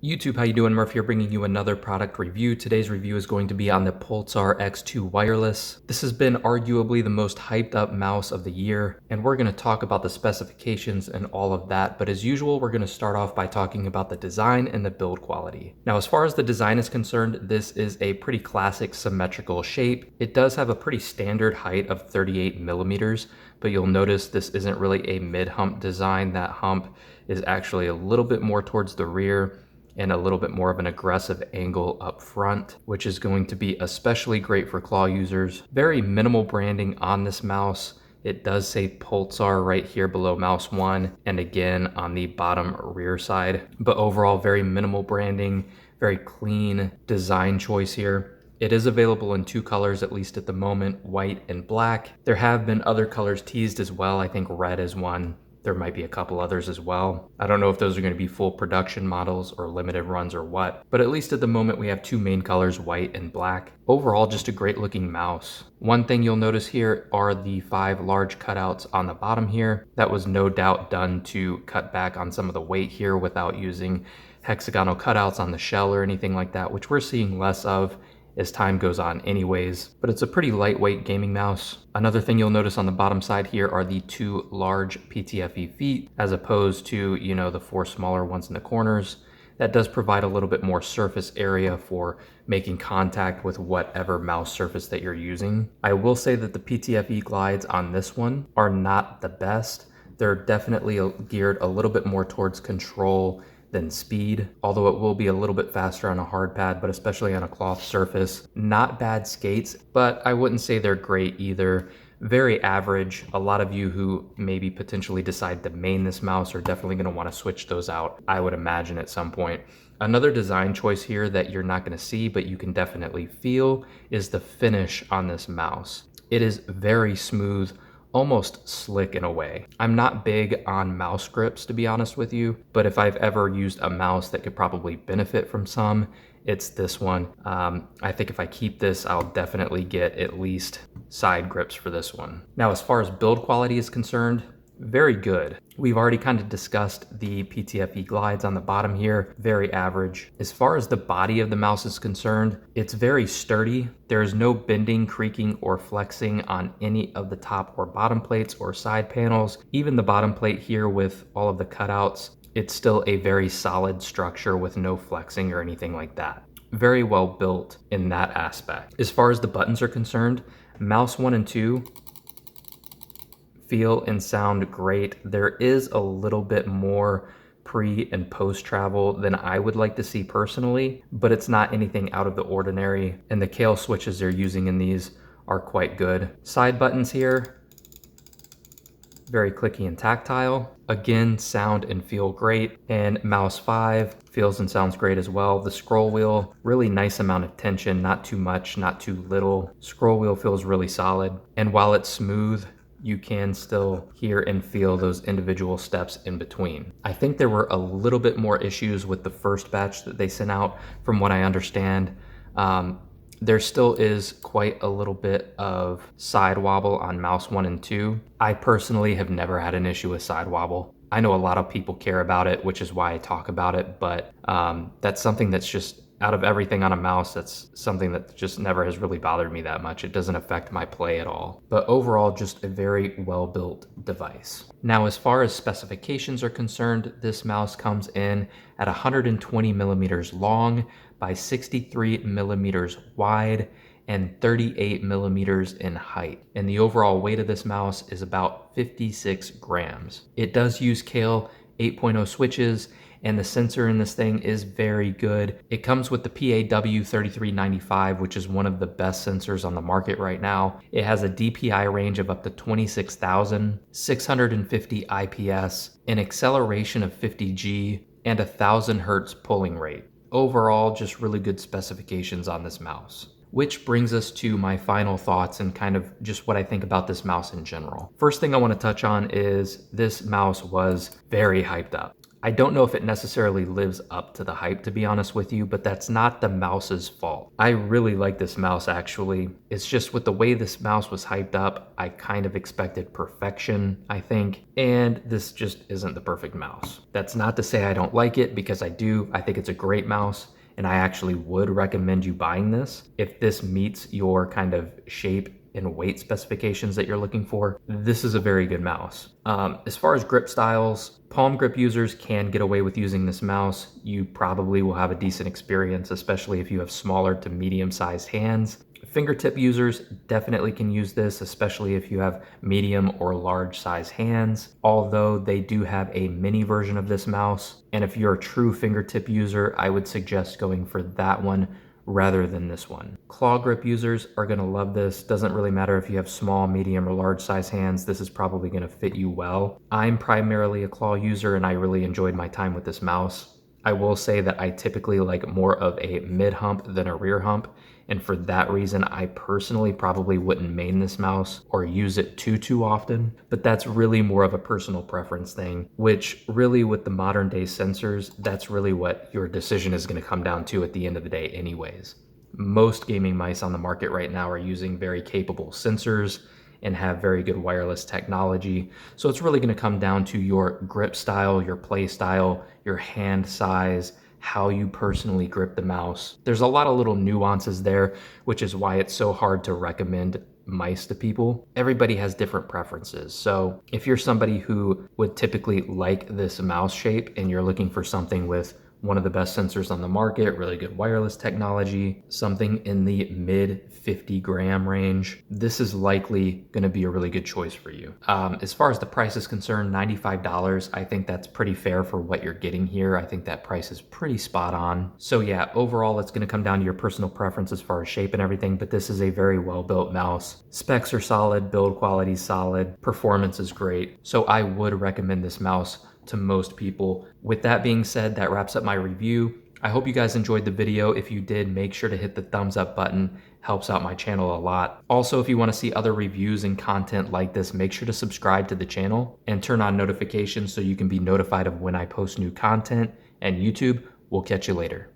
YouTube, how you doing? Murph here, bringing you another product review. Today's review is going to be on the Pulsar X2 Wireless. This has been arguably the most hyped up mouse of the year, and we're going to talk about the specifications and all of that. But as usual, we're going to start off by talking about the design and the build quality. Now, as far as the design is concerned, this is a pretty classic symmetrical shape. It does have a pretty standard height of 38 millimeters, but you'll notice this isn't really a mid-hump design. That hump is actually a little bit more towards the rear and a little bit more of an aggressive angle up front, which is going to be especially great for claw users. Very minimal branding on this mouse. It does say Pulsar right here below mouse 1 and again on the bottom rear side, but overall very minimal branding, very clean design choice here. It is available in two colors, at least at the moment, white and black. There have been other colors teased as well. I think red is one. There might be a couple others as well. I don't know if those are going to be full production models or limited runs or what, but at least at the moment we have two main colors, white and black. Overall, just a great looking mouse. One thing you'll notice here are the 5 large cutouts on the bottom here. That was no doubt done to cut back on some of the weight here without using hexagonal cutouts on the shell or anything like that, which we're seeing less of as time goes on anyways, but it's a pretty lightweight gaming mouse. Another thing you'll notice on the bottom side here are the 2 large PTFE feet as opposed to, the 4 smaller ones in the corners. That does provide a little bit more surface area for making contact with whatever mouse surface that you're using. I will say that the PTFE glides on this one are not the best. They're definitely geared a little bit more towards control than speed, although it will be a little bit faster on a hard pad, but especially on a cloth surface. Not bad skates, but I wouldn't say they're great either. Very average. A lot of you who maybe potentially decide to main this mouse are definitely going to want to switch those out, I would imagine, at some point. Another design choice here that you're not going to see, but you can definitely feel, is the finish on this mouse. It is very smooth, almost slick in a way. I'm not big on mouse grips, to be honest with you, but if I've ever used a mouse that could probably benefit from some, it's this one. I think if I keep this, I'll definitely get at least side grips for this one. Now, as far as build quality is concerned, very good. We've already kind of discussed the PTFE glides on the bottom here, very average. As far as the body of the mouse is concerned, it's very sturdy. There is no bending, creaking, or flexing on any of the top or bottom plates or side panels. Even the bottom plate here with all of the cutouts, it's still a very solid structure with no flexing or anything like that. Very well built in that aspect. As far as the buttons are concerned, mouse 1 and 2 feel and sound great. There is a little bit more pre and post travel than I would like to see personally, but it's not anything out of the ordinary, and the Kale switches they're using in these are quite good. Side buttons here, very clicky and tactile. Again, sound and feel great. And mouse 5 feels and sounds great as well. The scroll wheel, really nice amount of tension, not too much, not too little. Scroll wheel feels really solid. And while it's smooth, you can still hear and feel those individual steps in between. I think there were a little bit more issues with the first batch that they sent out, from what I understand. There still is quite a little bit of side wobble on mouse 1 and 2. I personally have never had an issue with side wobble. I know a lot of people care about it, which is why I talk about it, but that's something that's just, out of everything on a mouse, that's something that just never has really bothered me that much. It doesn't affect my play at all. But overall, just a very well-built device. Now, as far as specifications are concerned, this mouse comes in at 120 millimeters long by 63 millimeters wide and 38 millimeters in height. And the overall weight of this mouse is about 56 grams. It does use Kale 8.0 switches, and the sensor in this thing is very good. It comes with the PAW3395, which is one of the best sensors on the market right now. It has a DPI range of up to 26,000, 650 IPS, an acceleration of 50G, and 1,000 hertz pulling rate. Overall, just really good specifications on this mouse. Which brings us to my final thoughts and kind of just what I think about this mouse in general. First thing I want to touch on is this mouse was very hyped up. I don't know if it necessarily lives up to the hype, to be honest with you, but that's not the mouse's fault. I really like this mouse actually. It's just with the way this mouse was hyped up, I kind of expected perfection, I think, and this just isn't the perfect mouse. That's not to say I don't like it, because I do. I think it's a great mouse, and I actually would recommend you buying this if this meets your kind of shape and weight specifications that you're looking for. This is a very good mouse. As far as grip styles, palm grip users can get away with using this mouse. You probably will have a decent experience, especially if you have smaller to medium-sized hands. Fingertip users definitely can use this, especially if you have medium or large size hands, although they do have a mini version of this mouse. And if you're a true fingertip user, I would suggest going for that one rather than this one. Claw grip users are gonna love this. Doesn't really matter if you have small, medium, or large size hands, this is probably gonna fit you well. I'm primarily a claw user and I really enjoyed my time with this mouse. I will say that I typically like more of a mid hump than a rear hump, and for that reason, I personally probably wouldn't main this mouse or use it too often, but that's really more of a personal preference thing, which really with the modern day sensors, that's really what your decision is gonna come down to at the end of the day anyways. Most gaming mice on the market right now are using very capable sensors and have very good wireless technology. So it's really gonna come down to your grip style, your play style, your hand size, how you personally grip the mouse. There's a lot of little nuances there, which is why it's so hard to recommend mice to people. Everybody has different preferences. So if you're somebody who would typically like this mouse shape and you're looking for something with one of the best sensors on the market, really good wireless technology, something in the mid 50 gram range, this is likely gonna be a really good choice for you. As far as the price is concerned, $95, I think that's pretty fair for what you're getting here. I think that price is pretty spot on. So yeah, overall, it's gonna come down to your personal preference as far as shape and everything, but this is a very well-built mouse. Specs are solid, build quality is solid, performance is great. So I would recommend this mouse to most people. With that being said, that wraps up my review. I hope you guys enjoyed the video. If you did, make sure to hit the thumbs up button. Helps out my channel a lot. Also, if you want to see other reviews and content like this, make sure to subscribe to the channel and turn on notifications so you can be notified of when I post new content. And YouTube, we'll catch you later.